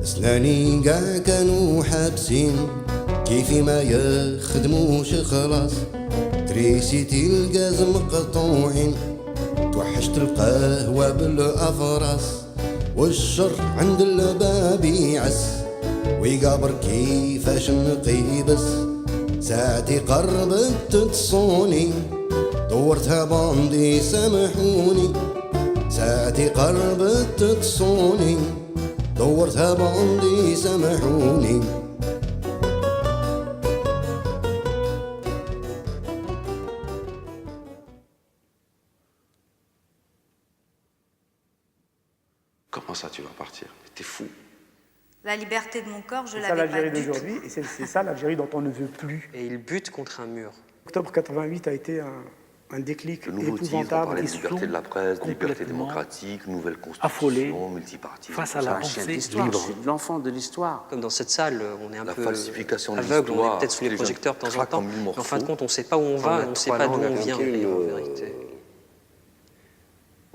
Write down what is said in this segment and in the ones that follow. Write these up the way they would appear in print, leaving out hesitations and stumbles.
سناني قاع كانوا حابسين كيفي ما يخدموش خلاص تريسيتي الغاز مقطوعين توحشت القهوة بالأفراس والشر عند الباب يعس ويقابر كيفاش نقيبس ساعتي قربت تصوني دورتها باندي سامحوني ساعتي قربت تصوني دورتها باندي سامحوني Comment ça, tu vas partir? T'es fou. La liberté de mon corps, je l'avais l'avais pas du tout. pas C'est ça l'Algérie d'aujourd'hui, et c'est ça l'Algérie dont on ne veut plus. Et il bute contre un mur. Octobre 88 a été un déclic Le nouveau titre, on épouvantable. parlait de liberté de la presse, de liberté démocratique, nouvelle constitution, multipartisme. Face à la pensée libre. C'est l'enfant de l'histoire. Comme dans cette salle, on est un peu falsification de aveugle, on l'histoire, est peut-être sous les projecteurs de temps en temps, mais en fin de compte, on ne sait pas où on va, on ne sait pas d'où on vient, en vérité.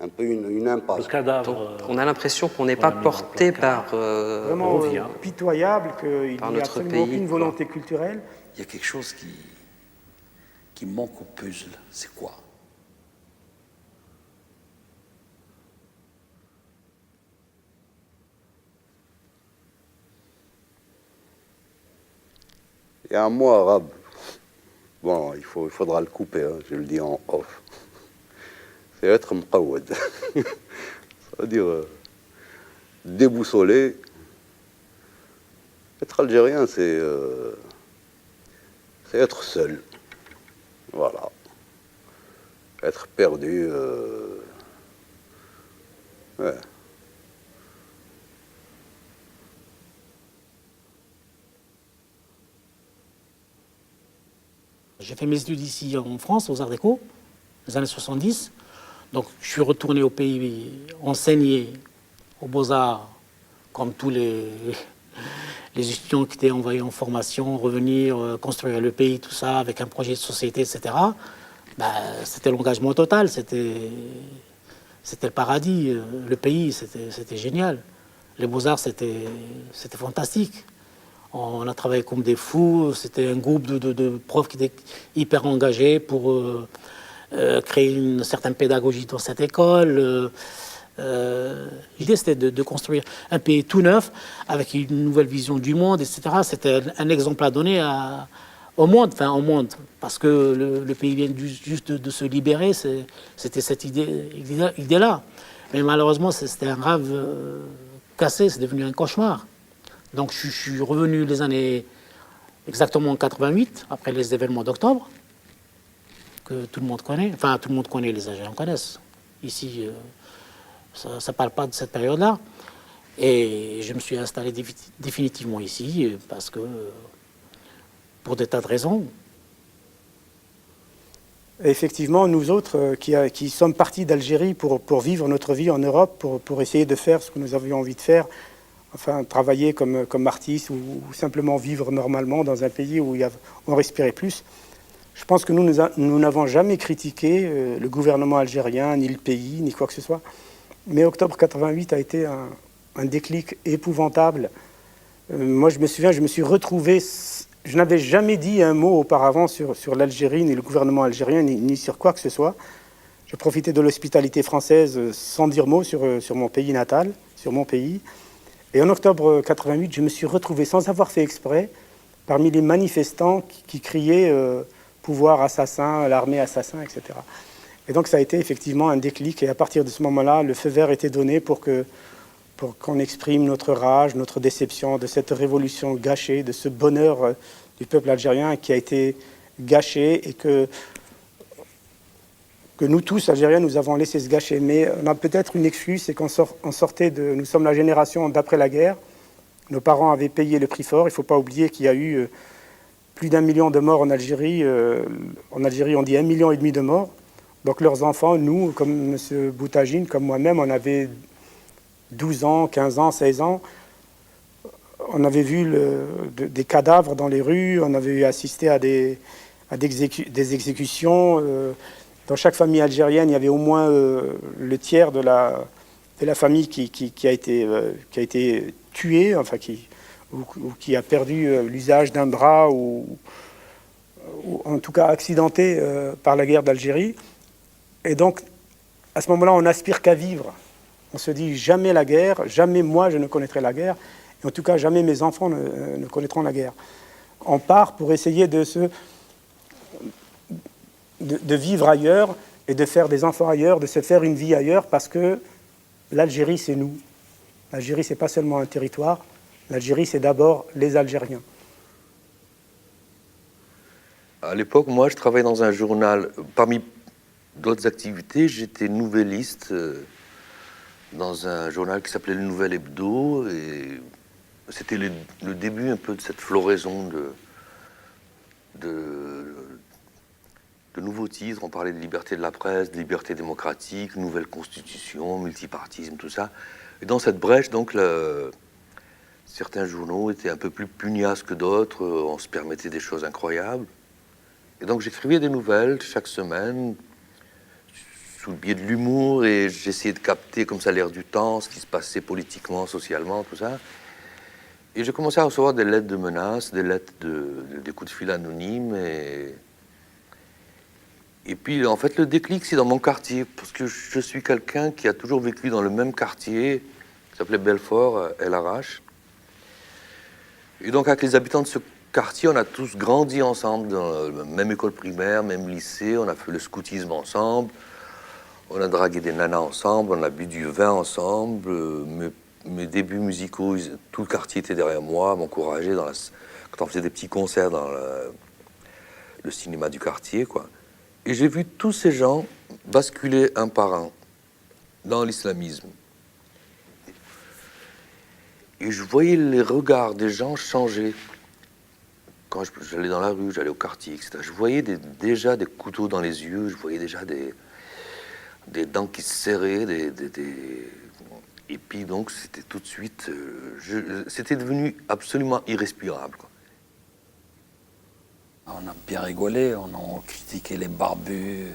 Un peu une impasse. Le cadavre. Donc, on a l'impression qu'on n'est pas porté par vraiment pitoyable, qu'il n'y a absolument aucune volonté culturelle. Il y a quelque chose qui manque au puzzle. C'est quoi? Il y a un mot arabe. Bon, il faudra le couper, hein, je le dis en off. C'est être mqawad. Ça veut dire déboussolé. Être algérien, c'est être seul. Voilà. Être perdu. Ouais. J'ai fait mes études ici en France, aux Arts Déco, les années 70. Donc je suis retourné au pays enseigner aux Beaux-Arts, comme tous les étudiants qui étaient envoyés en formation, revenir, construire le pays, tout ça, avec un projet de société, etc. Ben, c'était l'engagement total, c'était le paradis. Le pays, c'était génial. Les Beaux-Arts, c'était fantastique. On a travaillé comme des fous, c'était un groupe de profs qui étaient hyper engagés pour créer une certaine pédagogie dans cette école. L'idée, c'était de construire un pays tout neuf, avec une nouvelle vision du monde, etc. C'était un exemple à donner au monde, parce que le pays vient juste de se libérer, c'était cette idée-là. Mais malheureusement, c'était un rêve cassé, c'est devenu un cauchemar. Donc je suis revenu les années exactement en 88, après les événements d'octobre, que tout le monde connaît. Enfin, tout le monde connaît, les Algériens connaissent. Ici, ça ne parle pas de cette période-là. Et je me suis installé définitivement ici, parce que, pour des tas de raisons. Effectivement, nous autres qui sommes partis d'Algérie pour vivre notre vie en Europe, pour essayer de faire ce que nous avions envie de faire, enfin travailler comme artiste ou simplement vivre normalement dans un pays où on respirait plus. Je pense que nous n'avons jamais critiqué le gouvernement algérien, ni le pays, ni quoi que ce soit. Mais octobre 88 a été un déclic épouvantable. Moi, je me souviens, je me suis retrouvé... Je n'avais jamais dit un mot auparavant sur l'Algérie, ni le gouvernement algérien, ni sur quoi que ce soit. Je profitais de l'hospitalité française sans dire mot sur mon pays natal, sur mon pays. Et en octobre 88, je me suis retrouvé, sans avoir fait exprès, parmi les manifestants qui criaient pouvoir assassin, l'armée assassin, etc. Et donc ça a été effectivement un déclic. Et à partir de ce moment-là, le feu vert était donné pour qu'on exprime notre rage, notre déception de cette révolution gâchée, de ce bonheur du peuple algérien qui a été gâché et que nous tous, Algériens, nous avons laissé se gâcher. Mais on a peut-être une excuse, c'est qu'on sortait de... Nous sommes la génération d'après la guerre. Nos parents avaient payé le prix fort. Il ne faut pas oublier qu'il y a eu plus d'1 million de morts en Algérie. En Algérie, on dit 1,5 million de morts. Donc leurs enfants, nous, comme M. Boutagine, comme moi-même, on avait 12 ans, 15 ans, 16 ans. On avait vu des cadavres dans les rues, on avait assisté à des exécutions. Dans chaque famille algérienne, il y avait au moins le tiers de la famille qui a été tué, enfin ou qui a perdu l'usage d'un bras ou en tout cas accidenté par la guerre d'Algérie. Et donc, à ce moment-là, on n'aspire qu'à vivre. On se dit jamais la guerre, jamais moi je ne connaîtrai la guerre, et en tout cas jamais mes enfants ne connaîtront la guerre. On part pour essayer de vivre ailleurs et de faire des enfants ailleurs, de se faire une vie ailleurs, parce que l'Algérie, c'est nous. L'Algérie, c'est pas seulement un territoire. L'Algérie, c'est d'abord les Algériens. À l'époque, moi, je travaillais dans un journal. Parmi d'autres activités, j'étais nouvelliste dans un journal qui s'appelait Le Nouvel Hebdo. Et c'était le début un peu de cette floraison de nouveaux titres. On parlait de liberté de la presse, de liberté démocratique, nouvelle constitution, multipartisme, tout ça. Et dans cette brèche, donc, certains journaux étaient un peu plus pugnaces que d'autres. On se permettait des choses incroyables. Et donc, j'écrivais des nouvelles chaque semaine, sous le biais de l'humour, et j'essayais de capter comme ça l'air du temps, ce qui se passait politiquement, socialement, tout ça. Et j'ai commencé à recevoir des lettres de menaces, des lettres des coups de fil anonymes. Et puis, en fait, le déclic, c'est dans mon quartier, parce que je suis quelqu'un qui a toujours vécu dans le même quartier, qui s'appelait Belfort, El Arrache. Et donc, avec les habitants de ce quartier, on a tous grandi ensemble, dans la même école primaire, même lycée, on a fait le scoutisme ensemble, on a dragué des nanas ensemble, on a bu du vin ensemble. Mes débuts musicaux, tout le quartier était derrière moi, m'encourageait quand on faisait des petits concerts dans le cinéma du quartier, quoi. Et j'ai vu tous ces gens basculer un par un dans l'islamisme. Et je voyais les regards des gens changer. Quand j'allais dans la rue, j'allais au quartier, etc. Je voyais déjà des couteaux dans les yeux, je voyais déjà des dents qui se serraient, et puis donc c'était tout de suite... c'était devenu absolument irrespirable, quoi. On a bien rigolé, on a critiqué les barbus,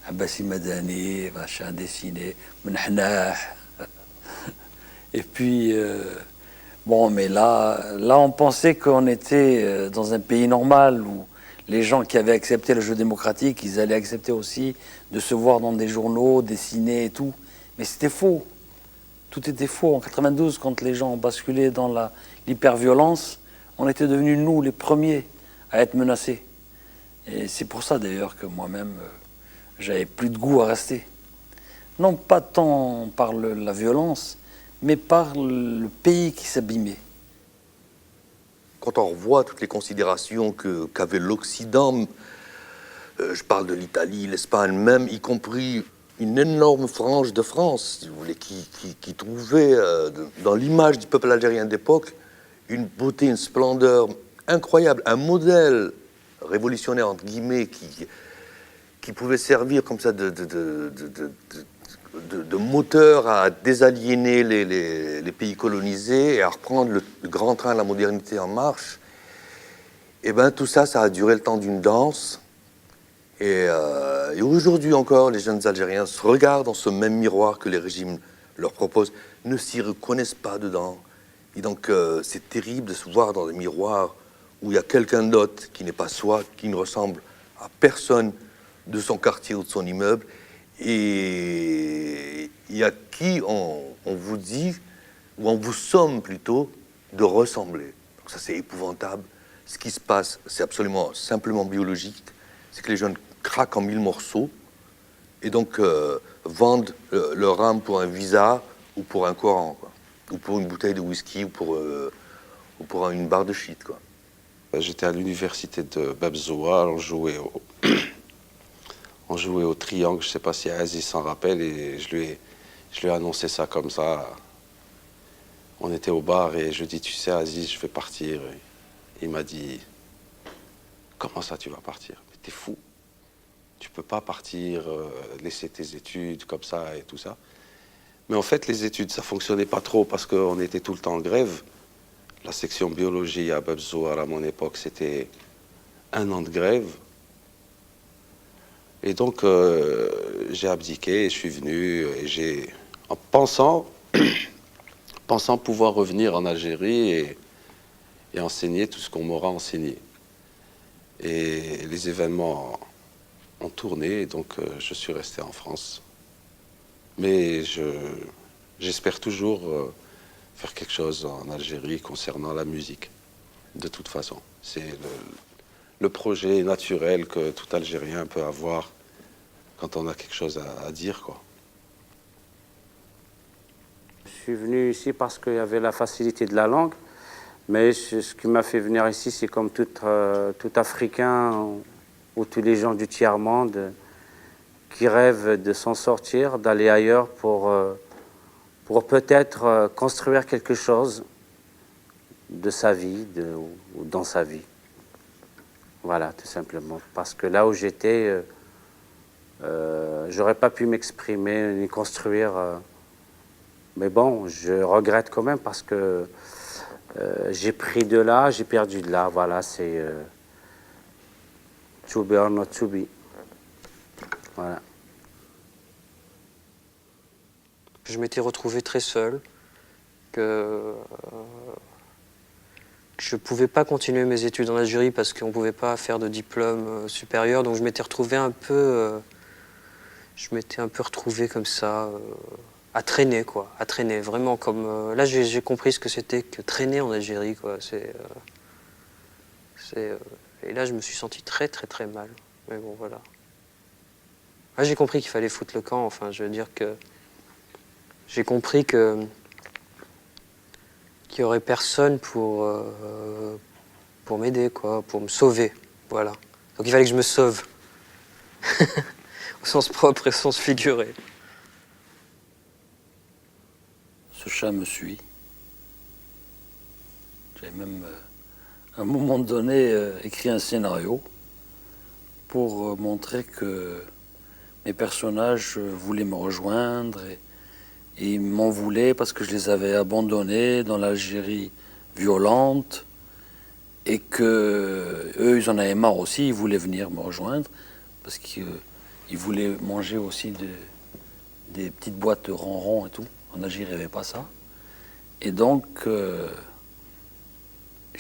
Abbassi Madani, machin dessiné, Menhnah. Et puis, bon, mais là, on pensait qu'on était dans un pays normal où les gens qui avaient accepté le jeu démocratique, ils allaient accepter aussi de se voir dans des journaux, dessiner et tout. Mais c'était faux. Tout était faux. En 92, quand les gens ont basculé dans l'hyperviolence, on était devenus, nous, les premiers à être menacés. Et c'est pour ça, d'ailleurs, que moi-même, j'avais plus de goût à rester. Non pas tant par la violence, mais par le pays qui s'abîmait. Quand on revoit toutes les considérations qu'avait l'Occident, je parle de l'Italie, l'Espagne même, y compris une énorme frange de France, si vous voulez, qui trouvait dans l'image du peuple algérien d'époque une beauté, une splendeur incroyable, un modèle révolutionnaire, entre guillemets, qui pouvait servir comme ça de moteur à désaliéner les pays colonisés et à reprendre le grand train de la modernité en marche. Et bien tout ça, ça a duré le temps d'une danse. Et aujourd'hui encore, les jeunes Algériens se regardent dans ce même miroir que les régimes leur proposent, ne s'y reconnaissent pas dedans. Et donc c'est terrible de se voir dans des miroirs où il y a quelqu'un d'autre qui n'est pas soi, qui ne ressemble à personne de son quartier ou de son immeuble, et à qui on vous dit, ou on vous somme plutôt, de ressembler. Donc ça, c'est épouvantable. Ce qui se passe, c'est absolument simplement biologique. C'est que les jeunes craquent en 1000 morceaux, et donc vendent leur âme pour un visa ou pour un Coran, quoi. Ou pour une bouteille de whisky, ou pour une barre de shit, quoi. J'étais à l'université de Bab Zoua, on jouait au triangle, je ne sais pas si Aziz s'en rappelle, et je lui ai annoncé ça comme ça. On était au bar et je lui ai dit, tu sais Aziz, je vais partir. Et il m'a dit, comment ça tu vas partir? Mais t'es fou, tu peux pas partir, laisser tes études comme ça et tout ça. Mais en fait, les études, ça fonctionnait pas trop parce qu'on était tout le temps en grève. La section biologie à Bab Zoua, à mon époque, c'était 1 an de grève. Et donc, j'ai abdiqué et je suis venu, et en pensant pensant pouvoir revenir en Algérie et enseigner tout ce qu'on m'aura enseigné. Et les événements ont tourné, donc je suis resté en France. Mais j'espère toujours faire quelque chose en Algérie concernant la musique, de toute façon. C'est le projet naturel que tout Algérien peut avoir quand on a quelque chose à dire, quoi. Je suis venu ici parce qu'il y avait la facilité de la langue, mais ce qui m'a fait venir ici, c'est comme tout Africain ou tous les gens du tiers-monde qui rêvent de s'en sortir, d'aller ailleurs pour peut-être construire quelque chose de sa vie ou dans sa vie. Voilà, tout simplement. Parce que là où j'étais, j'aurais pas pu m'exprimer ni construire. Mais bon, je regrette quand même parce que j'ai pris de là, j'ai perdu de là. Voilà, c'est to be or not to be. Voilà. Je m'étais retrouvé très seul, que je ne pouvais pas continuer mes études en Algérie parce qu'on ne pouvait pas faire de diplôme supérieur, donc je m'étais retrouvé un peu... je m'étais un peu retrouvé comme ça, à traîner, quoi, à traîner, vraiment comme... là, j'ai compris ce que c'était que traîner en Algérie, quoi, et là, je me suis senti très, très, très mal, mais bon, voilà. Là, j'ai compris qu'il fallait foutre le camp, enfin, je veux dire que... J'ai compris qu'il n'y aurait personne pour m'aider, quoi, pour me sauver, voilà. Donc il fallait que je me sauve, au sens propre et au sens figuré. Ce chat me suit. J'ai même, à un moment donné, écrit un scénario pour montrer que mes personnages voulaient me rejoindre et ils m'en voulaient parce que je les avais abandonnés dans l'Algérie violente et que eux, ils en avaient marre aussi, ils voulaient venir me rejoindre parce qu'ils voulaient manger aussi des petites boîtes de ronron et tout. En Algérie, il n'y avait pas ça. Et donc, je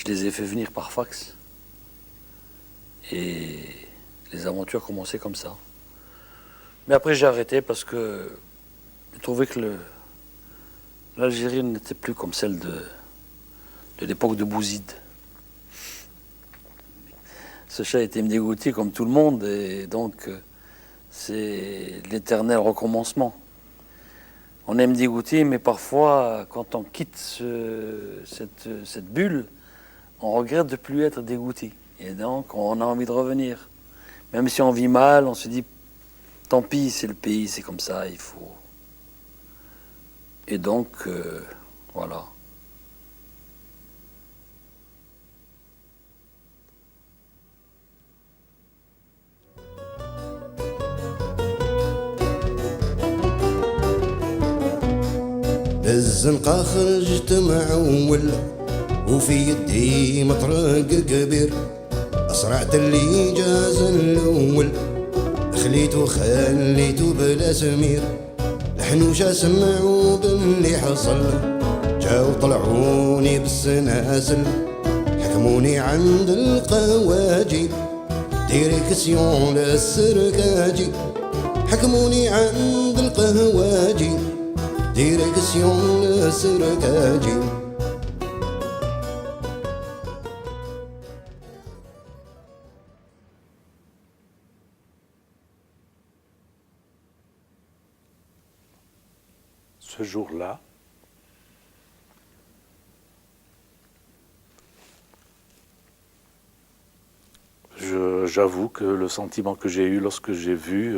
les ai fait venir par fax. Et les aventures commençaient comme ça. Mais après, j'ai arrêté parce que je trouvais que l'Algérie n'était plus comme celle de l'époque de Bouzid. Ce chat était me dégoûté comme tout le monde, et donc c'est l'éternel recommencement. On aime dégoûter, mais parfois, quand on quitte cette bulle, on regrette de ne plus être dégoûté. Et donc, on a envie de revenir. Même si on vit mal, on se dit, tant pis, c'est le pays, c'est comme ça, il faut... Et donc, voilà. الزنقة خرجت معول وفي يدي مطرق كبير أسرعت اللي جاز الأول خليته بلا سمير الحنوشة سمعوا باللي حصل جاو طلعوني بالسناسل حكموني عند القواجي ديريكسيون للسركاجي حكموني عند القواجي ديريكسيون للسركاجي Ce jour-là, j'avoue que le sentiment que j'ai eu lorsque j'ai vu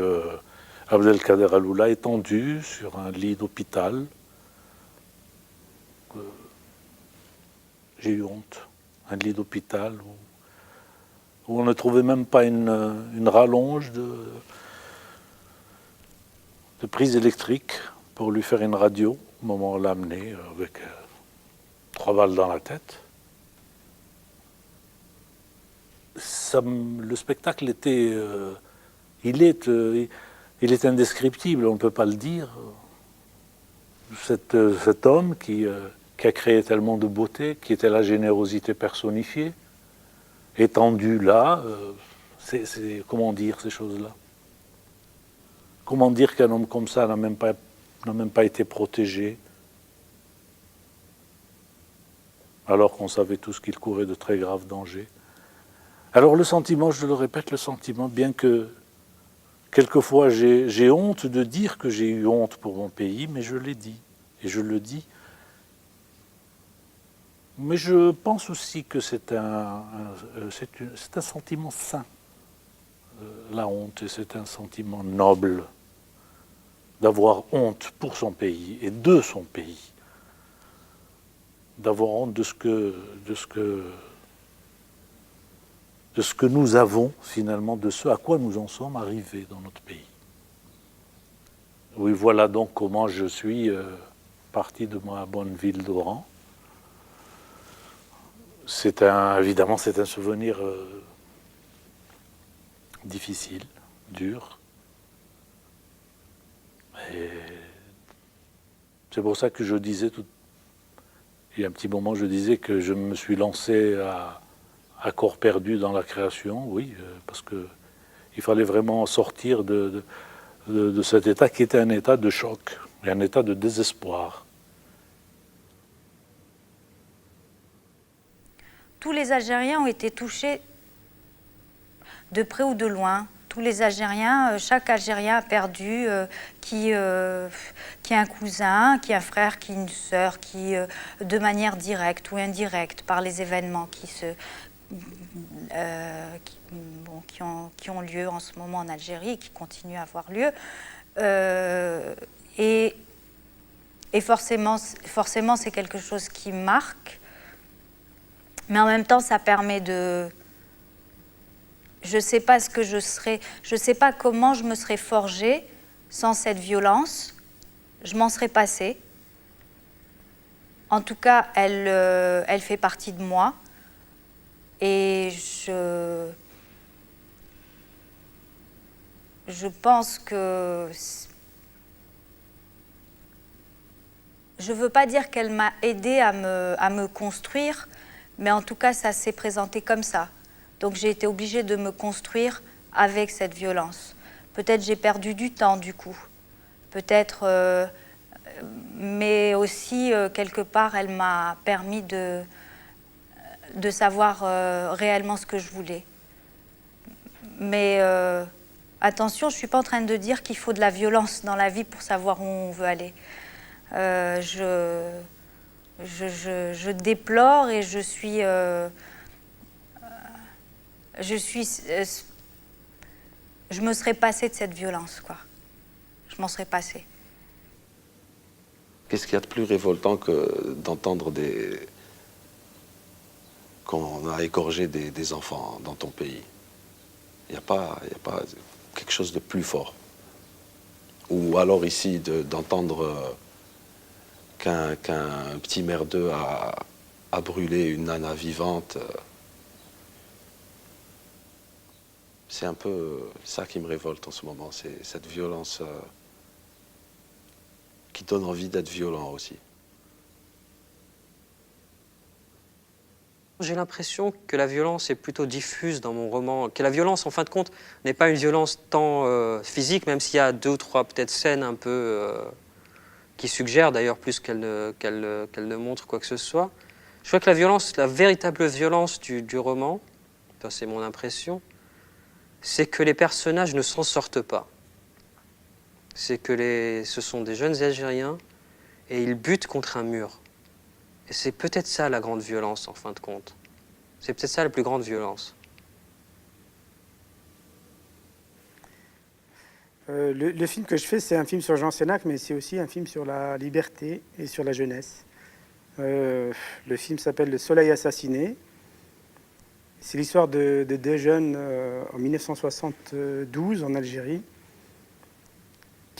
Abdelkader Alloula étendu sur un lit d'hôpital, j'ai eu honte. Un lit d'hôpital où on ne trouvait même pas une rallonge de prise électrique pour lui faire une radio au moment où on l'a amené avec 3 balles dans la tête. Le spectacle était... il est indescriptible, on ne peut pas le dire. Cet homme qui qui a créé tellement de beauté, qui était la générosité personnifiée, étendue là. Comment dire ces choses-là? Comment dire qu'un homme comme ça n'a même pas été protégé, alors qu'on savait tous qu'il courait de très graves dangers? Alors le sentiment, je le répète, le sentiment, bien que quelquefois j'ai honte de dire que j'ai eu honte pour mon pays, mais je l'ai dit, et je le dis. Mais je pense aussi que c'est un sentiment sain, la honte, et c'est un sentiment noble d'avoir honte pour son pays et de son pays, d'avoir honte de ce que nous avons finalement, de ce à quoi nous en sommes arrivés dans notre pays. Oui, voilà donc comment je suis parti de ma bonne ville d'Oran. Évidemment, c'est un souvenir difficile, dur. Et c'est pour ça que je disais, il y a un petit moment, je disais que je me suis lancé à corps perdu dans la création, oui, parce qu'il fallait vraiment sortir de cet état qui était un état de choc, et un état de désespoir. Tous les Algériens ont été touchés de près ou de loin. Tous les Algériens, chaque Algérien a perdu qui a un cousin, qui a un frère, qui a une sœur, qui, de manière directe ou indirecte, par les événements qui ont lieu en ce moment en Algérie, qui continuent à avoir lieu. Et forcément, c'est quelque chose qui marque. Mais en même temps, ça permet de... Je ne sais pas ce que je serais... Je ne sais pas comment je me serais forgée sans cette violence. Je m'en serais passée. En tout cas, elle fait partie de moi. Et je pense que... Je ne veux pas dire qu'elle m'a aidée à me construire, mais en tout cas, ça s'est présenté comme ça. Donc j'ai été obligée de me construire avec cette violence. Peut-être j'ai perdu du temps, du coup. Peut-être... mais aussi, quelque part, elle m'a permis de savoir réellement ce que je voulais. Mais attention, je ne suis pas en train de dire qu'il faut de la violence dans la vie pour savoir où on veut aller. Je déplore et je me serais passée de cette violence, quoi. Je m'en serais passée. Qu'est-ce qu'il y a de plus révoltant que d'entendre qu'on a égorgé des enfants dans ton pays? Il n'y a pas quelque chose de plus fort. Ou alors ici, d'entendre qu'un petit merdeux a brûlé une nana vivante. C'est un peu ça qui me révolte en ce moment, c'est cette violence qui donne envie d'être violent aussi. J'ai l'impression que la violence est plutôt diffuse dans mon roman, que la violence, en fin de compte, n'est pas une violence tant physique, même s'il y a 2 ou 3 peut-être scènes un peu qui suggèrent d'ailleurs plus qu'elle ne montre quoi que ce soit. Je crois que la violence, la véritable violence du roman, c'est mon impression, c'est que les personnages ne s'en sortent pas. C'est que ce sont des jeunes Algériens et ils butent contre un mur. Et c'est peut-être ça la grande violence, en fin de compte. C'est peut-être ça la plus grande violence. Le film que je fais, c'est un film sur Jean Sénac, mais c'est aussi un film sur la liberté et sur la jeunesse. Le film s'appelle Le Soleil assassiné. C'est l'histoire de 2 jeunes en 1972 en Algérie.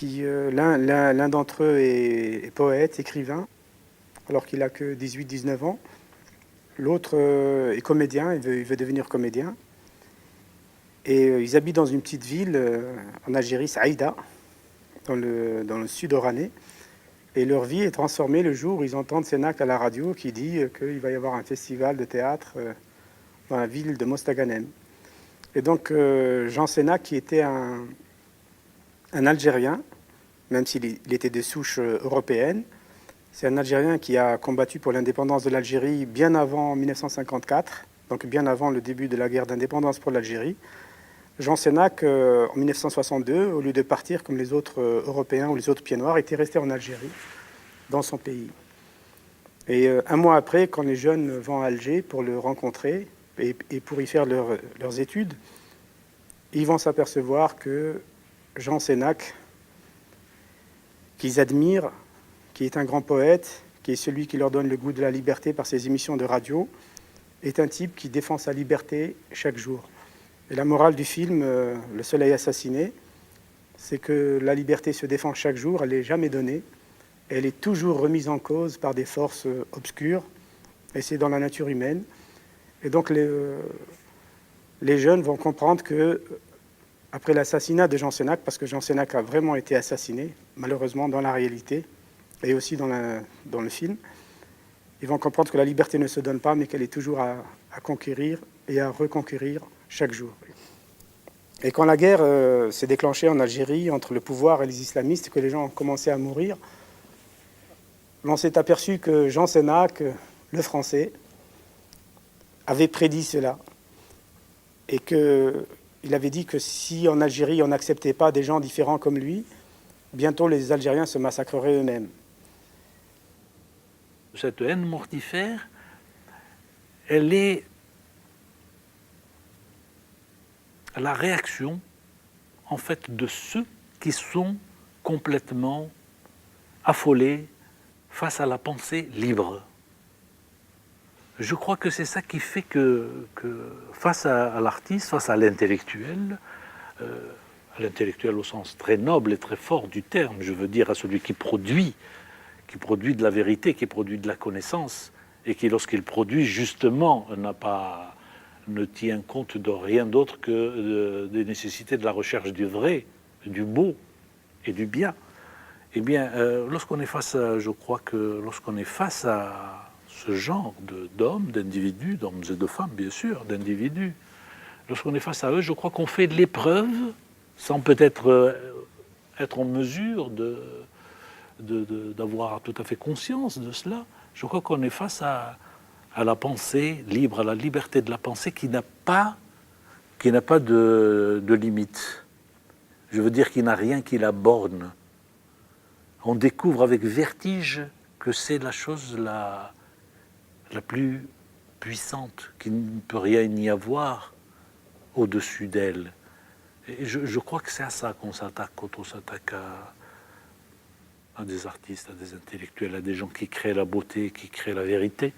L'un d'entre eux est poète, écrivain, alors qu'il n'a que 18-19 ans. L'autre est comédien, il veut devenir comédien. Et ils habitent dans une petite ville en Algérie, Saïda, dans le sud oranais. Et leur vie est transformée le jour où ils entendent Sénac à la radio qui dit qu'il va y avoir un festival de théâtre dans la ville de Mostaganem. Et donc Jean Sénac, qui était un Algérien, même s'il était de souche européenne, c'est un Algérien qui a combattu pour l'indépendance de l'Algérie bien avant 1954, donc bien avant le début de la guerre d'indépendance pour l'Algérie. Jean Sénac, en 1962, au lieu de partir comme les autres Européens ou les autres pieds noirs, était resté en Algérie, dans son pays. Et un mois après, quand les jeunes vont à Alger pour le rencontrer et pour y faire leurs études, ils vont s'apercevoir que Jean Sénac, qu'ils admirent, qui est un grand poète, qui est celui qui leur donne le goût de la liberté par ses émissions de radio, est un type qui défend sa liberté chaque jour. Et la morale du film, Le Soleil assassiné, c'est que la liberté se défend chaque jour, elle n'est jamais donnée, elle est toujours remise en cause par des forces obscures, et c'est dans la nature humaine. Et donc les jeunes vont comprendre que, après l'assassinat de Jean Sénac, parce que Jean Sénac a vraiment été assassiné, malheureusement dans la réalité, et aussi dans le film, ils vont comprendre que la liberté ne se donne pas, mais qu'elle est toujours à conquérir et à reconquérir chaque jour. Et quand la guerre s'est déclenchée en Algérie entre le pouvoir et les islamistes, que les gens ont commencé à mourir, l'on s'est aperçu que Jean Sénac, le Français, avait prédit cela. Et qu'il avait dit que si en Algérie on n'acceptait pas des gens différents comme lui, bientôt les Algériens se massacreraient eux-mêmes. Cette haine mortifère, elle est la réaction, en fait, de ceux qui sont complètement affolés face à la pensée libre. Je crois que c'est ça qui fait que face à l'artiste, face à l'intellectuel au sens très noble et très fort du terme, je veux dire à celui qui produit de la vérité, qui produit de la connaissance, et qui, lorsqu'il produit, justement, ne tient compte de rien d'autre que des nécessités de la recherche du vrai, du beau et du bien. Eh bien, lorsqu'on est face à, je crois que lorsqu'on est face à ce genre d'hommes, d'individus, d'hommes et de femmes, bien sûr, d'individus, lorsqu'on est face à eux, je crois qu'on fait de l'épreuve, sans peut-être être en mesure d'avoir tout à fait conscience de cela. Je crois qu'on est face à la pensée libre, à la liberté de la pensée qui n'a pas de limite. Je veux dire qu'il n'a rien qui la borne. On découvre avec vertige que c'est la chose la plus puissante, qu'il ne peut rien y avoir au-dessus d'elle. Et je crois que c'est à ça qu'on s'attaque quand on s'attaque à des artistes, à des intellectuels, à des gens qui créent la beauté, qui créent la vérité.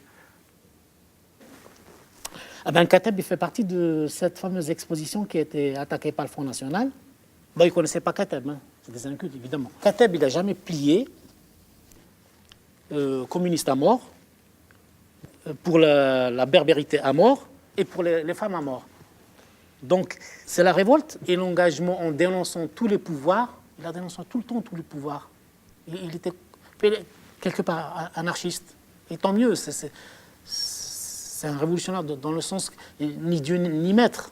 Kateb, il fait partie de cette fameuse exposition qui a été attaquée par le Front National. Bon, il ne connaissait pas Kateb, c'est des incultes, évidemment. Kateb, il n'a jamais plié, communiste à mort, pour la berbérité à mort et pour les femmes à mort. Donc, c'est la révolte et l'engagement en dénonçant tous les pouvoirs. Il a dénoncé tout le temps tous les pouvoirs. Il était quelque part anarchiste. Et tant mieux, c'est un révolutionnaire dans le sens ni Dieu ni maître.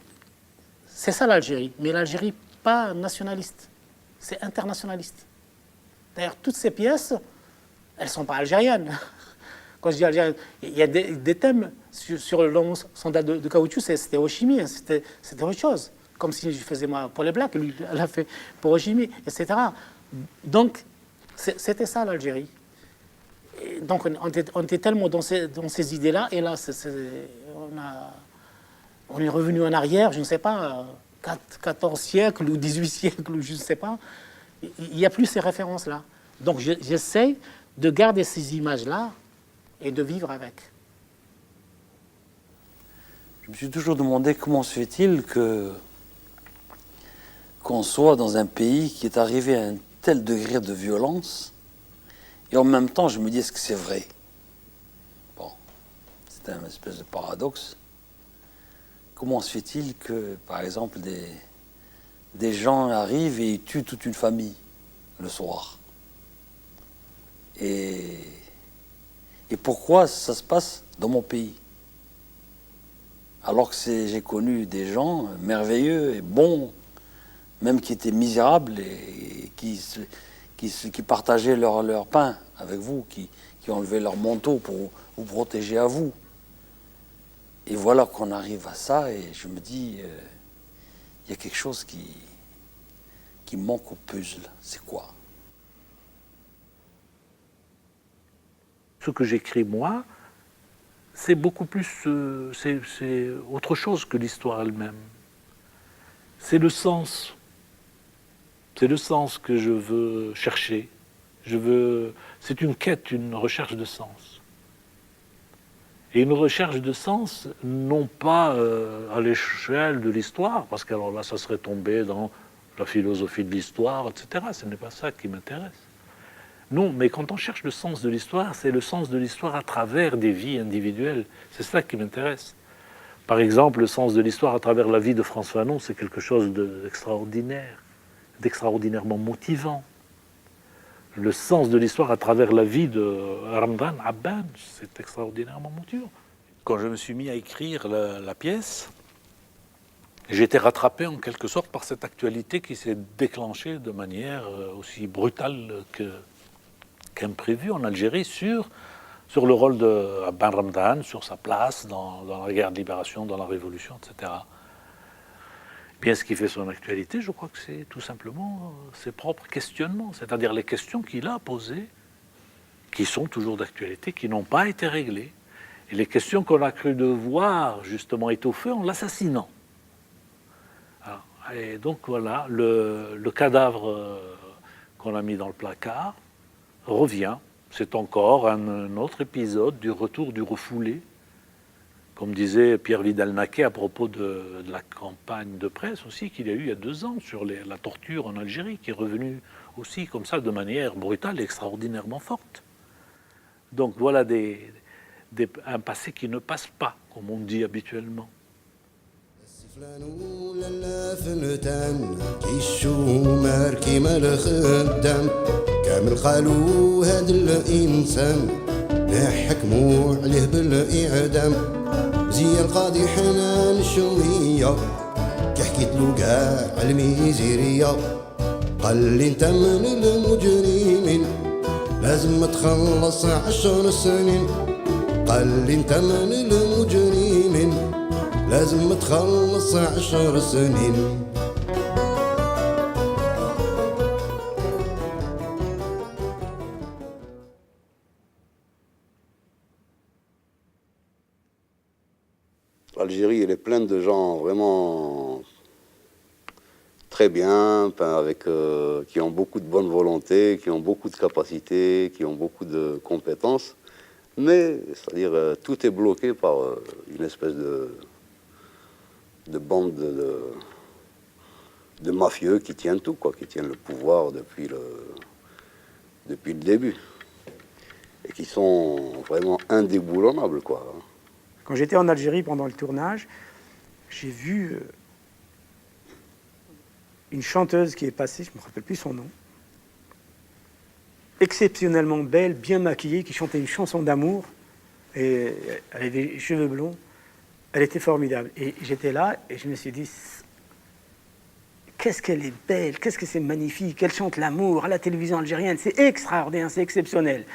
C'est ça l'Algérie. Mais l'Algérie, pas nationaliste. C'est internationaliste. D'ailleurs, toutes ces pièces, elles ne sont pas algériennes. Quand je dis algérienne, il y a des thèmes sur le sandal de caoutchouc, c'était Ho Chi Minh, c'était autre chose. Comme si je faisais moi pour les Blacks, lui, elle a fait pour Ho Chi Minh, etc. Donc, c'était ça l'Algérie. Donc, on était tellement dans ces idées-là, et là, on est revenu en arrière, je ne sais pas, 14 siècles ou 18 siècles, ou je ne sais pas. Il n'y a plus ces références-là. Donc, j'essaie de garder ces images-là et de vivre avec. Je me suis toujours demandé comment se fait-il qu'on soit dans un pays qui est arrivé à un tel degré de violence, et en même temps, je me dis, est-ce que c'est vrai? Bon, c'est un espèce de paradoxe. Comment se fait-il que, par exemple, des gens arrivent et ils tuent toute une famille le soir? Et pourquoi ça se passe dans mon pays? Alors que j'ai connu des gens merveilleux et bons, même qui étaient misérables et qui partageaient leur pain avec vous, qui enlevaient leur manteau pour vous protéger à vous. Et voilà qu'on arrive à ça, et je me dis, il y a quelque chose qui manque au puzzle. C'est quoi? Ce que j'écris moi, c'est beaucoup plus, c'est autre chose que l'histoire elle-même. C'est le sens. C'est le sens que je veux chercher. C'est une quête, une recherche de sens. Et une recherche de sens, non pas à l'échelle de l'histoire, parce qu'alors là, ça serait tombé dans la philosophie de l'histoire, etc. Ce n'est pas ça qui m'intéresse. Non, mais quand on cherche le sens de l'histoire, c'est le sens de l'histoire à travers des vies individuelles. C'est ça qui m'intéresse. Par exemple, le sens de l'histoire à travers la vie de François Fanon, c'est quelque chose d'extraordinaire, d'extraordinairement motivant. Le sens de l'histoire à travers la vie de Ramdan Abban, c'est extraordinairement motivant. Quand je me suis mis à écrire la pièce, j'ai été rattrapé en quelque sorte par cette actualité qui s'est déclenchée de manière aussi brutale qu'imprévue en Algérie sur le rôle de Abban Ramdan, sur sa place dans la guerre de libération, dans la révolution, etc. Bien, ce qui fait son actualité, je crois que c'est tout simplement ses propres questionnements, c'est-à-dire les questions qu'il a posées, qui sont toujours d'actualité, qui n'ont pas été réglées, et les questions qu'on a cru devoir justement étoffer en l'assassinant. Et donc voilà, le cadavre qu'on a mis dans le placard revient. C'est encore un autre épisode du retour du refoulé, comme disait Pierre Vidal-Naquet à propos de la campagne de presse aussi qu'il y a eu il y a 2 ans sur la torture en Algérie, qui est revenue aussi comme ça de manière brutale et extraordinairement forte. Donc voilà un passé qui ne passe pas, comme on dit habituellement. كامل قالوا هاد الإنسان نحكموا عليه بالإعدام زي القاضي حنان شوية كي حكيت له كاع الميزيرية قال لي انت من المجرمين لازم تخلص 10 سنين قال لي انت من المجرمين لازم تخلص 10 سنين. L'Algérie, elle est pleine de gens vraiment très bien, qui ont beaucoup de bonne volonté, qui ont beaucoup de capacités, qui ont beaucoup de compétences. Mais, c'est-à-dire, tout est bloqué par une espèce de bande de mafieux qui tiennent tout, quoi, qui tiennent le pouvoir depuis le début. Et qui sont vraiment indéboulonnables, quoi. Quand j'étais en Algérie pendant le tournage, j'ai vu une chanteuse qui est passée, je ne me rappelle plus son nom, exceptionnellement belle, bien maquillée, qui chantait une chanson d'amour, et elle avait des cheveux blonds, elle était formidable. Et j'étais là, et je me suis dit, qu'est-ce qu'elle est belle, qu'est-ce que c'est magnifique, elle chante l'amour à la télévision algérienne, c'est extraordinaire, c'est exceptionnel.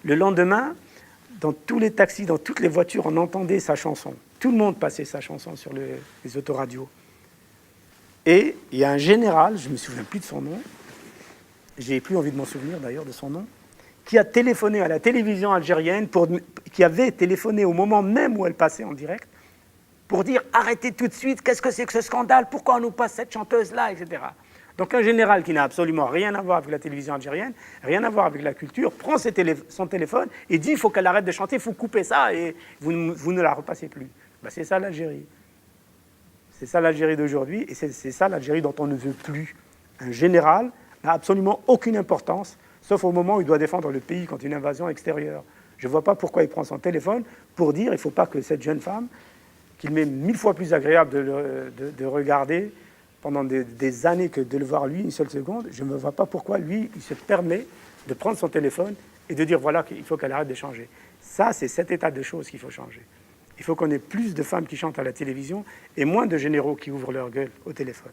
Le lendemain, dans tous les taxis, dans toutes les voitures, on entendait sa chanson. Tout le monde passait sa chanson sur les autoradios. Et il y a un général, je ne me souviens plus de son nom, j'ai plus envie de m'en souvenir d'ailleurs de son nom, qui a téléphoné à la télévision algérienne, qui avait téléphoné au moment même où elle passait en direct, pour dire « Arrêtez tout de suite, qu'est-ce que c'est que ce scandale, pourquoi on nous passe cette chanteuse-là » etc. Donc un général qui n'a absolument rien à voir avec la télévision algérienne, rien à voir avec la culture, prend son téléphone et dit « il faut qu'elle arrête de chanter, il faut couper ça et vous ne la repassez plus ». Ben, c'est ça l'Algérie. C'est ça l'Algérie d'aujourd'hui et c'est ça l'Algérie dont on ne veut plus. Un général n'a absolument aucune importance, sauf au moment où il doit défendre le pays contre une invasion extérieure. Je ne vois pas pourquoi il prend son téléphone pour dire « il ne faut pas que cette jeune femme, qu'il m'est 1000 fois plus agréable de regarder, pendant des années que de le voir lui une seule seconde, je ne vois pas pourquoi lui, il se permet de prendre son téléphone et de dire voilà qu'il faut qu'elle arrête de changer. Ça, c'est cet état de choses qu'il faut changer. Il faut qu'on ait plus de femmes qui chantent à la télévision et moins de généraux qui ouvrent leur gueule au téléphone.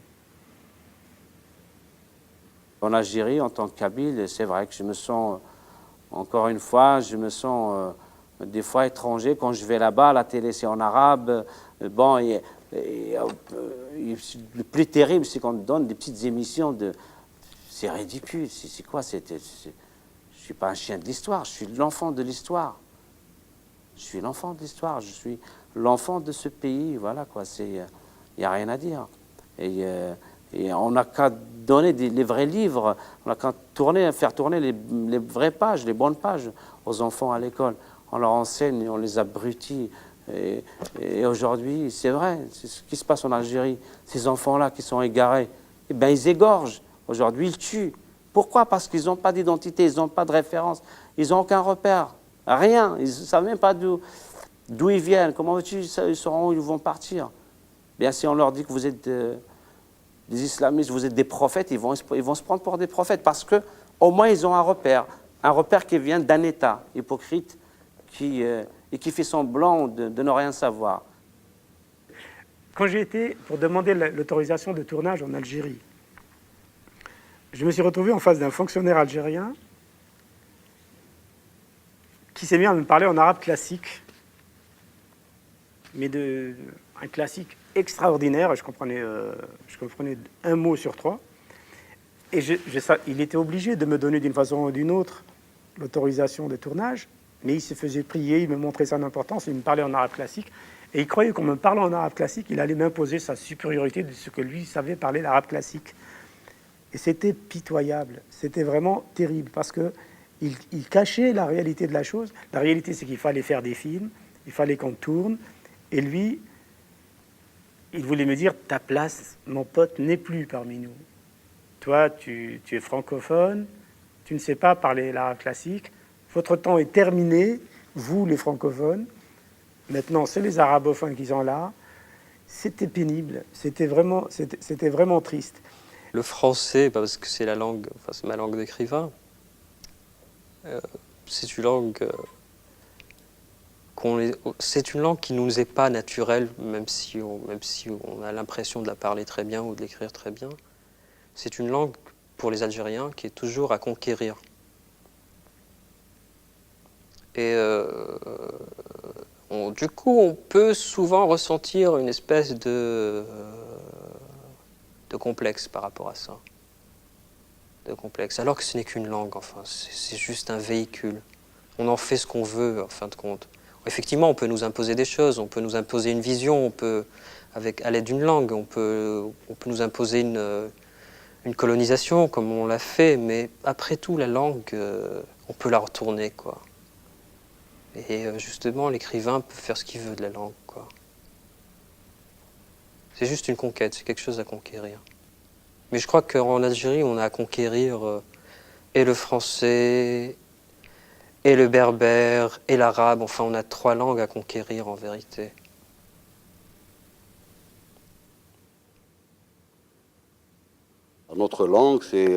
En Algérie, en tant que Kabyle, c'est vrai que je me sens, encore une fois, je me sens des fois étranger. Quand je vais là-bas, la télé c'est en arabe. Bon, le plus terrible, c'est qu'on donne des petites émissions de... C'est ridicule. C'est quoi? Je ne suis pas un chien de l'histoire, je suis l'enfant de l'histoire. Je suis l'enfant de l'histoire, je suis l'enfant de ce pays. Voilà quoi, il n'y a rien à dire. Et on n'a qu'à donner les vrais livres, on n'a qu'à faire tourner les vraies pages, les bonnes pages aux enfants à l'école. On leur enseigne, on les abrutit. Et aujourd'hui, c'est vrai, c'est ce qui se passe en Algérie. Ces enfants-là qui sont égarés, eh ben, ils égorgent. Aujourd'hui, ils tuent. Pourquoi? Parce qu'ils n'ont pas d'identité, ils n'ont pas de référence, ils n'ont aucun repère, rien. Ils ne savent même pas d'où ils viennent. Comment veux-tu, ils sauront où ils vont partir? Bien, si on leur dit que vous êtes des islamistes, vous êtes des prophètes, ils vont se prendre pour des prophètes parce qu'au moins ils ont un repère qui vient d'un État hypocrite et qui fait semblant de ne rien savoir. Quand j'ai été pour demander l'autorisation de tournage en Algérie, je me suis retrouvé en face d'un fonctionnaire algérien qui s'est mis à me parler en arabe classique, mais un classique extraordinaire. Je comprenais un mot sur trois. Et il était obligé de me donner d'une façon ou d'une autre l'autorisation de tournage, mais il se faisait prier, il me montrait son importance, il me parlait en arabe classique, et il croyait qu'en me parlant en arabe classique, il allait m'imposer sa supériorité de ce que lui savait parler l'arabe classique. Et c'était pitoyable, c'était vraiment terrible, parce qu'il cachait la réalité de la chose. La réalité, c'est qu'il fallait faire des films, il fallait qu'on tourne, et lui, il voulait me dire, ta place, mon pote, n'est plus parmi nous. Toi, tu es francophone, tu ne sais pas parler l'arabe classique, votre temps est terminé, vous les francophones, maintenant c'est les arabophones qui sont là. C'était pénible, c'était vraiment triste. Le français, parce que c'est c'est ma langue d'écrivain, c'est une langue... c'est une langue qui ne nous est pas naturelle, même si on a l'impression de la parler très bien ou de l'écrire très bien. C'est une langue, pour les Algériens, qui est toujours à conquérir. Et du coup, on peut souvent ressentir une espèce de complexe par rapport à ça. De complexe, alors que ce n'est qu'une langue, enfin, c'est juste un véhicule. On en fait ce qu'on veut, en fin de compte. Effectivement, on peut nous imposer des choses, on peut nous imposer une vision, à l'aide d'une langue, on peut nous imposer une colonisation, comme on l'a fait, mais après tout, la langue, on peut la retourner, quoi. Et justement, l'écrivain peut faire ce qu'il veut de la langue, quoi. C'est juste une conquête, c'est quelque chose à conquérir. Mais je crois qu'en Algérie, on a à conquérir et le français, et le berbère, et l'arabe. Enfin, on a 3 langues à conquérir, en vérité. Notre langue, c'est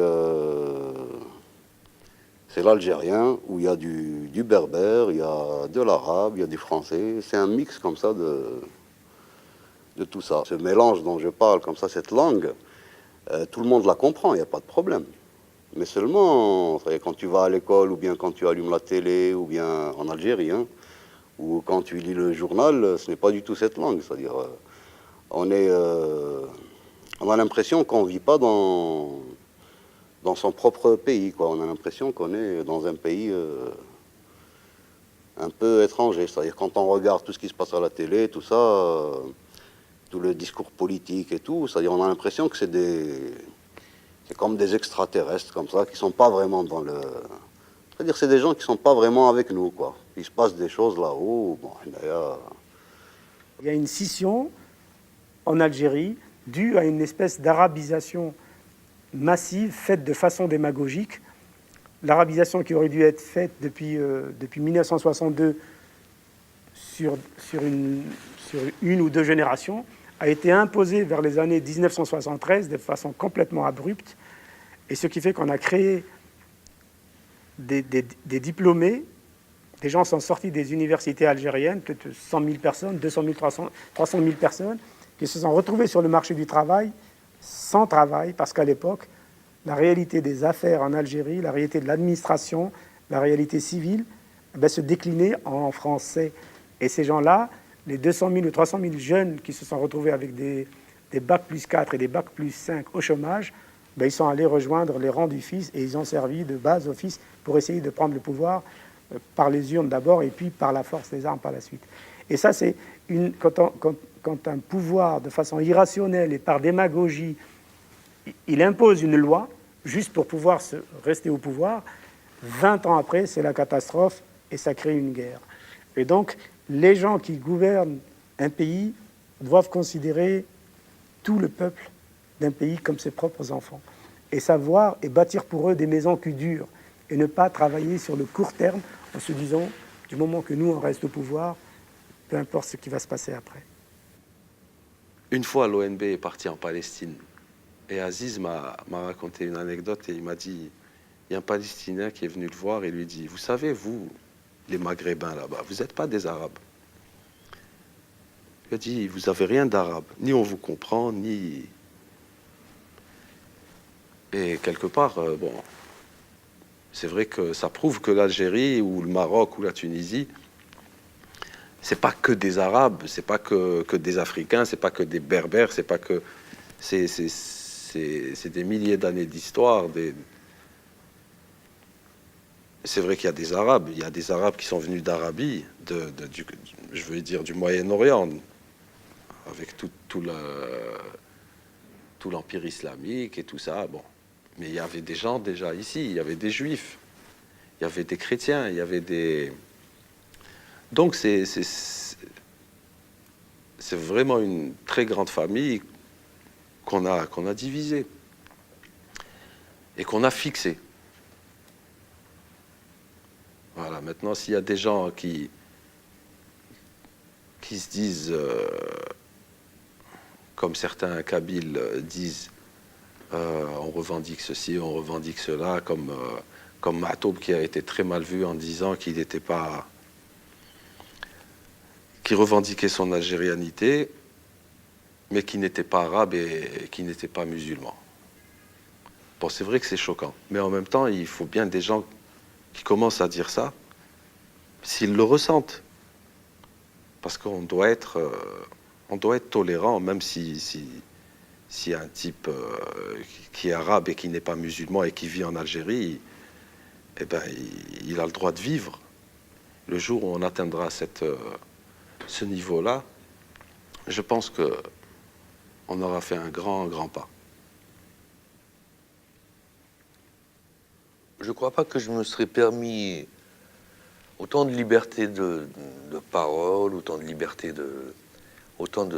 l'algérien, où il y a du berbère, il y a de l'arabe, il y a du français. C'est un mix comme ça de tout ça. Ce mélange dont je parle, comme ça, cette langue, tout le monde la comprend, il n'y a pas de problème. Mais seulement, quand tu vas à l'école, ou bien quand tu allumes la télé, ou bien en Algérie, hein, ou quand tu lis le journal, ce n'est pas du tout cette langue. C'est-à-dire, on a l'impression qu'on ne vit pas dans son propre pays, quoi. On a l'impression qu'on est dans un pays un peu étranger. C'est-à-dire, quand on regarde tout ce qui se passe à la télé, tout ça, tout le discours politique et tout, c'est-à-dire, on a l'impression que c'est comme des extraterrestres, comme ça, qui ne sont pas vraiment dans le... C'est-à-dire, c'est des gens qui ne sont pas vraiment avec nous, quoi. Il se passe des choses là-haut. Bon, il y a une scission en Algérie due à une espèce d'arabisation massive, faite de façon démagogique. L'arabisation qui aurait dû être faite depuis 1962 sur une ou deux générations a été imposée vers les années 1973 de façon complètement abrupte, et ce qui fait qu'on a créé des diplômés, des gens sont sortis des universités algériennes, peut-être 100 000 personnes, 200 000, 300 000 personnes, qui se sont retrouvés sur le marché du travail sans travail, parce qu'à l'époque, la réalité des affaires en Algérie, la réalité de l'administration, la réalité civile, se déclinait en français. Et ces gens-là, les 200 000 ou 300 000 jeunes qui se sont retrouvés avec des bacs plus 4 et des bacs plus 5 au chômage, ils sont allés rejoindre les rangs du FIS et ils ont servi de base au FIS pour essayer de prendre le pouvoir par les urnes d'abord et puis par la force des armes par la suite. Et ça, c'est quand un pouvoir, de façon irrationnelle et par démagogie, il impose une loi juste pour pouvoir rester au pouvoir, 20 ans après, c'est la catastrophe et ça crée une guerre. Et donc, les gens qui gouvernent un pays doivent considérer tout le peuple d'un pays comme ses propres enfants et savoir et bâtir pour eux des maisons qui durent et ne pas travailler sur le court terme en se disant, du moment que nous, on reste au pouvoir, peu importe ce qui va se passer après. Une fois, l'ONB est parti en Palestine et Aziz m'a raconté une anecdote et il m'a dit, il y a un Palestinien qui est venu le voir et lui dit, vous savez, vous, les Maghrébins là-bas, vous n'êtes pas des Arabes. Il a dit, vous n'avez rien d'arabe, ni on vous comprend, ni... Et quelque part, bon, c'est vrai que ça prouve que l'Algérie ou le Maroc ou la Tunisie, c'est pas que des Arabes, c'est pas que des Africains, c'est pas que des Berbères, c'est pas que... C'est des milliers d'années d'histoire. C'est vrai qu'il y a des Arabes. Il y a des Arabes qui sont venus d'Arabie, je veux dire du Moyen-Orient, avec tout l'empire islamique et tout ça. Bon. Mais il y avait des gens déjà ici, il y avait des Juifs, il y avait des chrétiens, il y avait des... Donc c'est vraiment une très grande famille qu'on a divisée et qu'on a fixée. Voilà, maintenant s'il y a des gens qui se disent, comme certains Kabyles disent, on revendique ceci, on revendique cela, comme Ma'toub qui a été très mal vu en disant qu'il n'était pas... qui revendiquait son algérianité, mais qui n'était pas arabe et qui n'était pas musulman. Bon, c'est vrai que c'est choquant, mais en même temps, il faut bien des gens qui commencent à dire ça, s'ils le ressentent. Parce qu'on doit être tolérant, même si un type qui est arabe et qui n'est pas musulman et qui vit en Algérie, eh ben, il a le droit de vivre. Le jour où on atteindra ce niveau-là, je pense qu'on aura fait un grand pas. Je ne crois pas que je me serais permis autant de liberté de parole, autant de liberté autant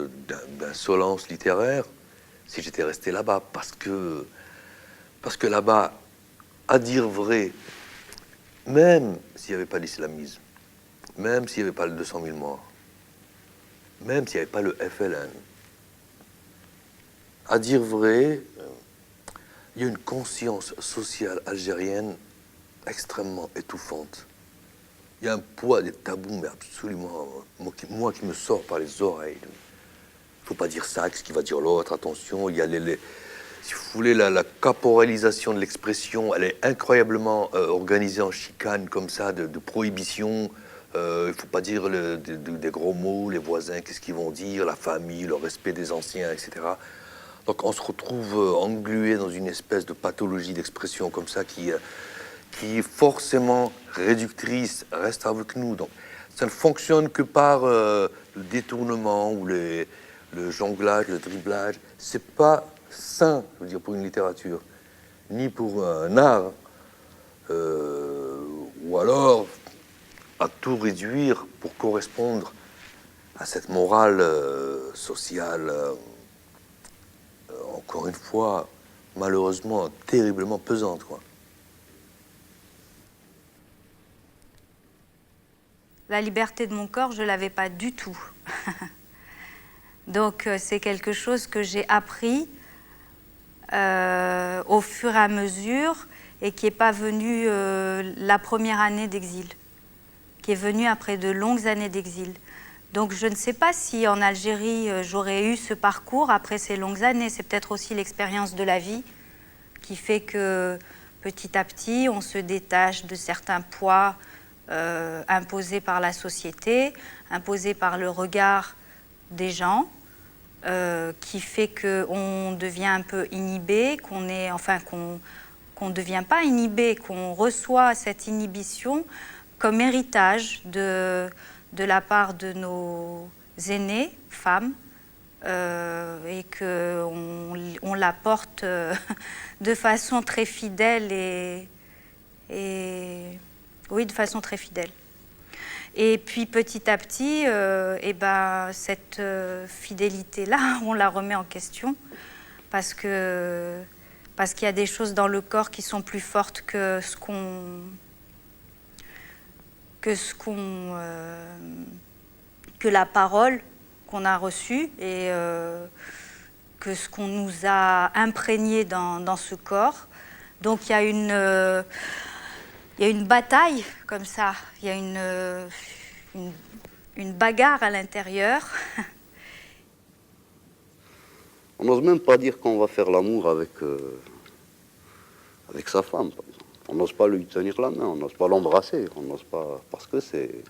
d'insolence littéraire si j'étais resté là-bas, parce que là-bas, à dire vrai, même s'il n'y avait pas l'islamisme, même s'il n'y avait pas le 200 000 morts, même s'il n'y avait pas le FLN, à dire vrai, il y a une conscience sociale algérienne extrêmement étouffante. Il y a un poids des tabous, mais absolument, moi qui me sort par les oreilles. Il ne faut pas dire ça, qu'est-ce qu'il va dire l'autre, attention. Il y a si vous voulez, la caporalisation de l'expression, elle est incroyablement organisée en chicane comme ça, de prohibition. Il ne faut pas dire des gros mots, les voisins, qu'est-ce qu'ils vont dire, la famille, le respect des anciens, etc. Donc on se retrouve englué dans une espèce de pathologie d'expression comme ça qui est forcément réductrice, reste avec nous. Donc ça ne fonctionne que par le détournement ou le jonglage, le dribblage. C'est pas sain, je veux dire, pour une littérature, ni pour un art, ou alors à tout réduire pour correspondre à cette morale sociale, encore une fois, malheureusement, terriblement pesante, quoi. La liberté de mon corps, je ne l'avais pas du tout. Donc c'est quelque chose que j'ai appris au fur et à mesure et qui n'est pas venu la première année d'exil, qui est venu après de longues années d'exil. Donc je ne sais pas si en Algérie j'aurais eu ce parcours après ces longues années. C'est peut-être aussi l'expérience de la vie qui fait que petit à petit on se détache de certains poids imposés par la société, imposés par le regard des gens, qui fait qu'on devient un peu inhibé, qu'on ne devient pas inhibé, qu'on reçoit cette inhibition comme héritage de la part de nos aînés, femmes, et qu'on la porte de façon très fidèle et oui, de façon très fidèle. Et puis petit à petit, cette fidélité-là, on la remet en question parce qu'il y a des choses dans le corps qui sont plus fortes que la parole qu'on a reçue et que ce qu'on nous a imprégné dans ce corps. Donc il y a une bataille comme ça, il y a une bagarre à l'intérieur. On n'ose même pas dire qu'on va faire l'amour avec sa femme, par exemple. On n'ose pas lui tenir la main, on n'ose pas l'embrasser, on n'ose pas, parce que c'est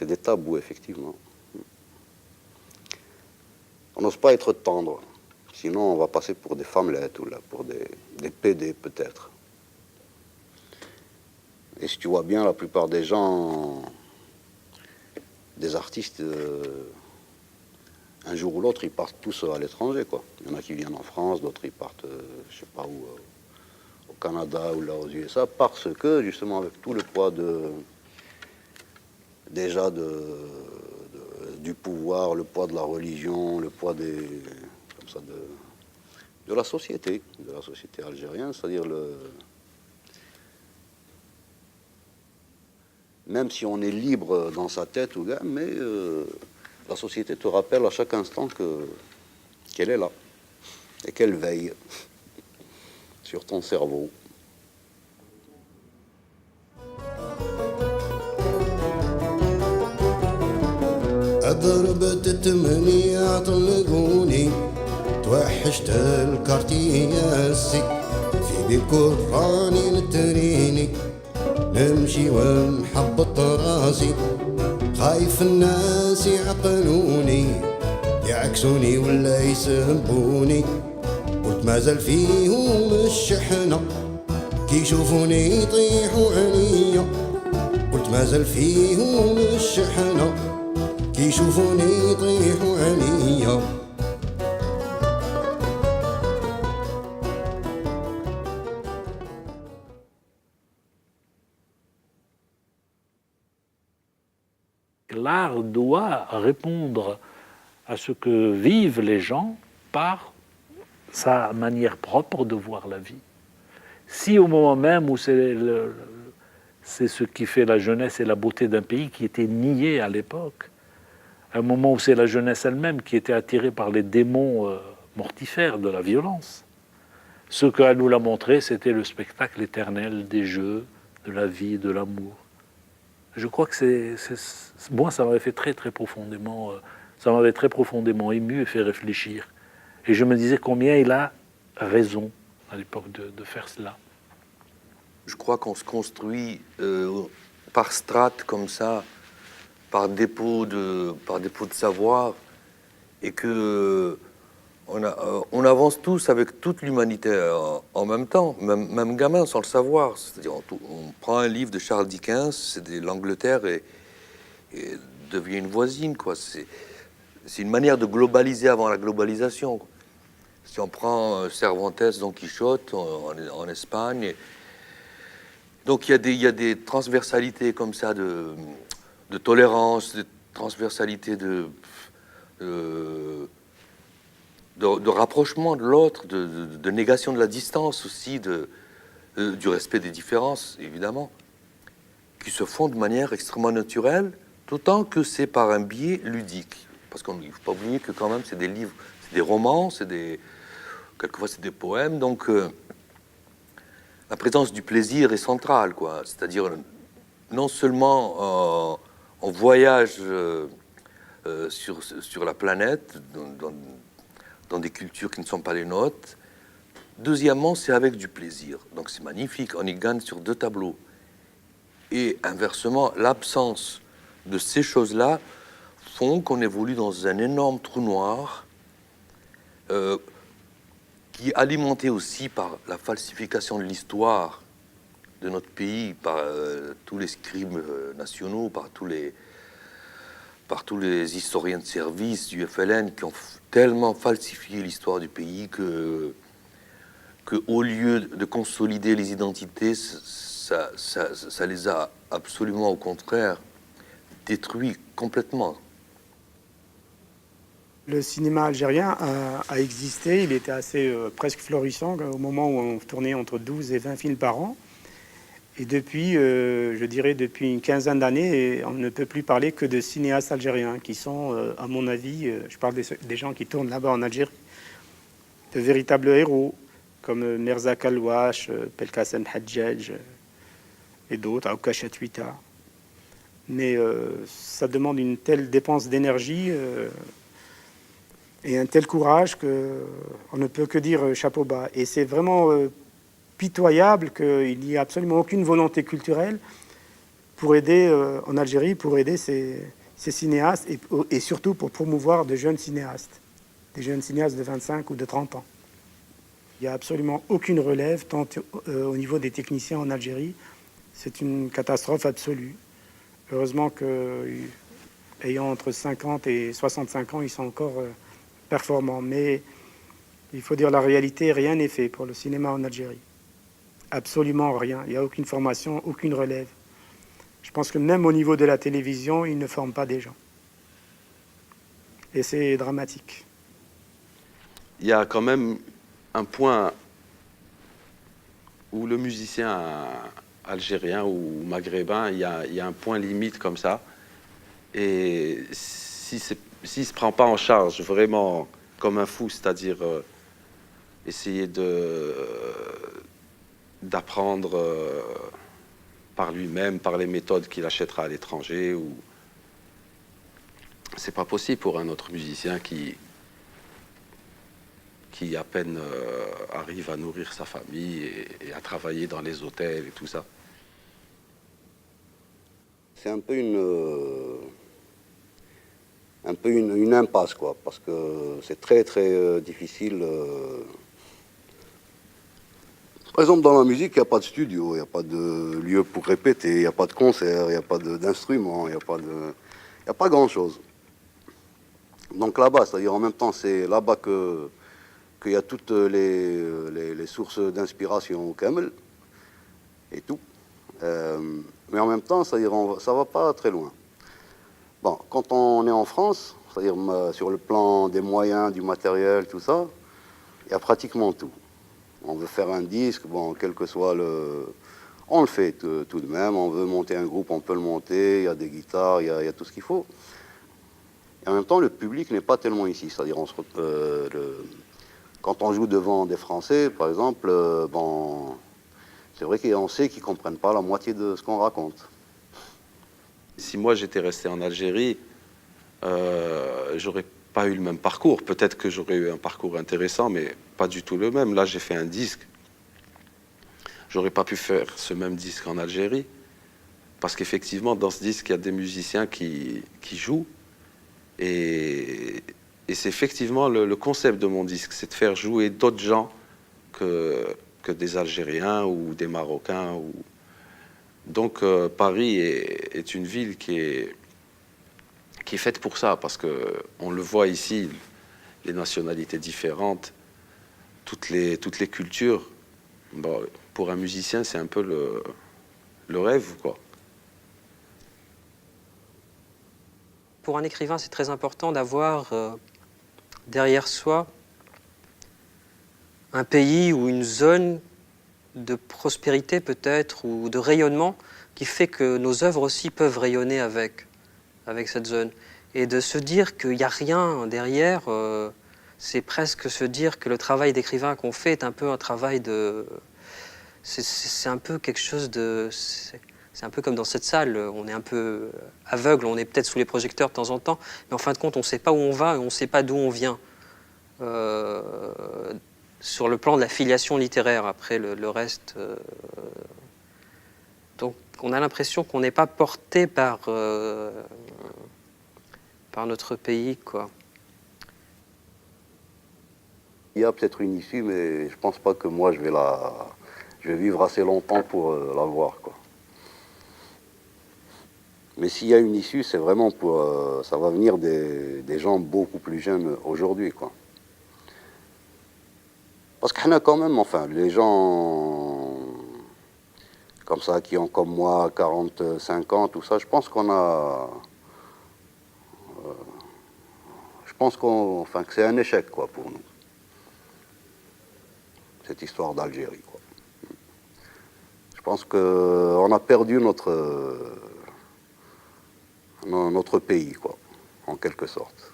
des tabous, effectivement. On n'ose pas être tendre, sinon on va passer pour des femmelettes ou là, pour des PD peut-être. Et si tu vois bien, la plupart des gens, des artistes, un jour ou l'autre, ils partent tous à l'étranger, quoi. Il y en a qui viennent en France, d'autres ils partent, je sais pas où, au Canada ou là aux USA, parce que justement avec tout le poids du pouvoir, le poids de la religion, le poids de la société algérienne, c'est-à-dire même si on est libre dans sa tête, mais la société te rappelle à chaque instant qu'elle est là et qu'elle veille sur ton cerveau. ضربت 8 طلقوني توحشت الكارتياسي في بيكو راني نتريني نمشي ونحبط راسي خايف الناس يعقلوني يعكسوني ولا يسبوني قلت مازال فيهم الشحنة كي يشوفوني يطيحوا عليا قلت مازال فيهم الشحنة كي يشوفوني يطيحوا عليا. L'art doit répondre à ce que vivent les gens par sa manière propre de voir la vie. Si au moment même où c'est ce qui fait la jeunesse et la beauté d'un pays qui était nié à l'époque, un moment où c'est la jeunesse elle-même qui était attirée par les démons mortifères de la violence, ce qu'elle nous l'a montré, c'était le spectacle éternel des jeux, de la vie, de l'amour. Je crois que moi, ça m'avait fait très profondément, ça m'avait très profondément ému et fait réfléchir. Et je me disais combien il a raison à l'époque de faire cela. Je crois qu'on se construit par strates comme ça, par dépôt de savoir, et que on avance tous avec toute l'humanité en même temps, même gamin sans le savoir. C'est-à-dire on prend un livre de Charles Dickens, c'est l'Angleterre et devient une voisine, quoi. C'est une manière de globaliser avant la globalisation, quoi. Si on prend Cervantes, Don Quichotte en Espagne, donc il y a des transversalités comme ça de tolérance, de transversalité de rapprochement de l'autre, de négation de la distance aussi, du respect des différences, évidemment, qui se font de manière extrêmement naturelle, d'autant que c'est par un biais ludique. Parce qu'il ne faut pas oublier que quand même, c'est des livres, c'est des romans, quelquefois c'est des poèmes, donc la présence du plaisir est centrale, quoi. C'est-à-dire, non seulement on voyage sur la planète, dans des cultures qui ne sont pas les nôtres. Deuxièmement, c'est avec du plaisir. Donc c'est magnifique, on y gagne sur deux tableaux. Et inversement, l'absence de ces choses-là font qu'on évolue dans un énorme trou noir qui est alimenté aussi par la falsification de l'histoire de notre pays, par tous les scribes nationaux, par tous les historiens de service du FLN qui ont tellement falsifié l'histoire du pays que au lieu de consolider les identités, ça les a absolument, au contraire, détruits complètement. Le cinéma algérien a existé, il était assez presque florissant au moment où on tournait entre 12 et 20 films par an. Et depuis, je dirais depuis une quinzaine d'années, on ne peut plus parler que de cinéastes algériens qui sont, à mon avis, je parle des gens qui tournent là-bas en Algérie, de véritables héros, comme Mirza Kalwash, Belkacem Hadjadj et d'autres, Aouka Chatouita. Mais ça demande une telle dépense d'énergie et un tel courage qu'on ne peut que dire chapeau bas. Et c'est vraiment pitoyable qu'il n'y ait absolument aucune volonté culturelle pour aider en Algérie, pour aider ces cinéastes et surtout pour promouvoir de jeunes cinéastes, des jeunes cinéastes de 25 ou de 30 ans. Il n'y a absolument aucune relève, tant au niveau des techniciens en Algérie. C'est une catastrophe absolue. Heureusement qu'ayant entre 50 et 65 ans, ils sont encore performants. Mais il faut dire la réalité, rien n'est fait pour le cinéma en Algérie. Absolument rien. Il n'y a aucune formation, aucune relève. Je pense que même au niveau de la télévision, ils ne forment pas des gens. Et c'est dramatique. Il y a quand même un point où le musicien algérien ou maghrébin, il y a un point limite comme ça. Et s'il ne se prend pas en charge vraiment comme un fou, c'est-à-dire essayer d'apprendre par lui-même, par les méthodes qu'il achètera à l'étranger, ou c'est pas possible pour un autre musicien qui à peine arrive à nourrir sa famille et à travailler dans les hôtels et tout ça. C'est un peu une impasse, quoi, parce que c'est très très difficile. Par exemple, dans la musique, il n'y a pas de studio, il n'y a pas de lieu pour répéter, il n'y a pas de concert, il n'y a pas d'instrument, il n'y a pas grand-chose. Donc là-bas, c'est-à-dire en même temps, c'est là-bas qu'il y a toutes les sources d'inspiration au Kamel et tout. Mais en même temps, c'est-à-dire ça ne va pas très loin. Bon, quand on est en France, c'est-à-dire sur le plan des moyens, du matériel, tout ça, il y a pratiquement tout. On veut faire un disque, bon, quel que soit on le fait tout de même. On veut monter un groupe, on peut le monter. Il y a des guitares, il y a tout ce qu'il faut. Et en même temps, le public n'est pas tellement ici. C'est-à-dire, quand on joue devant des Français, par exemple, bon, c'est vrai qu'on sait qu'ils ne comprennent pas la moitié de ce qu'on raconte. Si moi j'étais resté en Algérie, j'aurais pas eu le même parcours. Peut-être que j'aurais eu un parcours intéressant, mais pas du tout le même. Là, j'ai fait un disque. J'aurais pas pu faire ce même disque en Algérie, parce qu'effectivement, dans ce disque, il y a des musiciens qui jouent. Et c'est effectivement le concept de mon disque, c'est de faire jouer d'autres gens que des Algériens ou des Marocains. Donc Paris est une ville qui est faite pour ça, parce qu'on le voit ici, les nationalités différentes, toutes les cultures. Bon, pour un musicien, c'est un peu le rêve, quoi. Pour un écrivain, c'est très important d'avoir derrière soi un pays ou une zone de prospérité peut-être, ou de rayonnement, qui fait que nos œuvres aussi peuvent rayonner avec cette zone. Et de se dire qu'il n'y a rien derrière, c'est presque se dire que le travail d'écrivain qu'on fait est un peu un travail c'est un peu quelque chose de... C'est un peu comme dans cette salle, on est un peu aveugle, on est peut-être sous les projecteurs de temps en temps, mais en fin de compte, on ne sait pas où on va et on ne sait pas d'où on vient. Sur le plan de la filiation littéraire, après le reste... Donc on a l'impression qu'on n'est pas porté par notre pays, quoi. Il y a peut-être une issue, mais je pense pas que moi je vais vivre assez longtemps pour la voir, quoi. Mais s'il y a une issue, c'est vraiment pour... ça va venir des gens beaucoup plus jeunes aujourd'hui, quoi. Parce qu'on a quand même, enfin, les gens comme ça, qui ont comme moi 45 ans, tout ça, je pense qu'on a... je pense que c'est un échec, quoi, pour nous. Cette histoire d'Algérie, quoi. Je pense qu'on a perdu notre pays, quoi, en quelque sorte.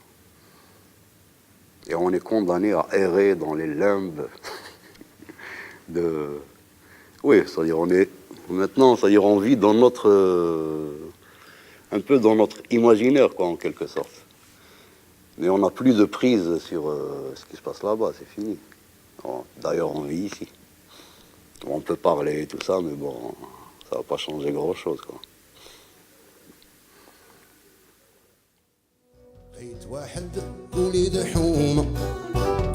Et on est condamné à errer dans les limbes de... Oui, c'est-à-dire maintenant, c'est-à-dire on vit dans un peu dans notre imaginaire, quoi, en quelque sorte. Mais on n'a plus de prise sur ce qui se passe là-bas, c'est fini. D'ailleurs, on vit ici. On peut parler et tout ça, mais bon, ça va pas changer grand-chose, quoi. لقيت واحد وليد حومه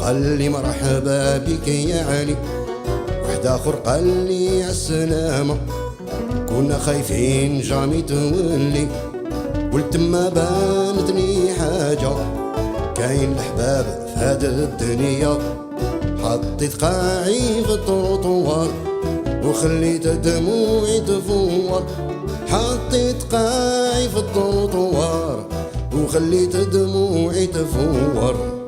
قال لي مرحبا بك يا علي، واحد اخر قال لي عالسلامه، كنا خايفين جامي تولي، قلت ما بانتني حاجه، كاين الحباب في هاد الدنيا، حطيت قاعي في الطروطوار وخليت دموعي تفور، حطيت قاعي في الطروطوار وخليت دموعي تفور.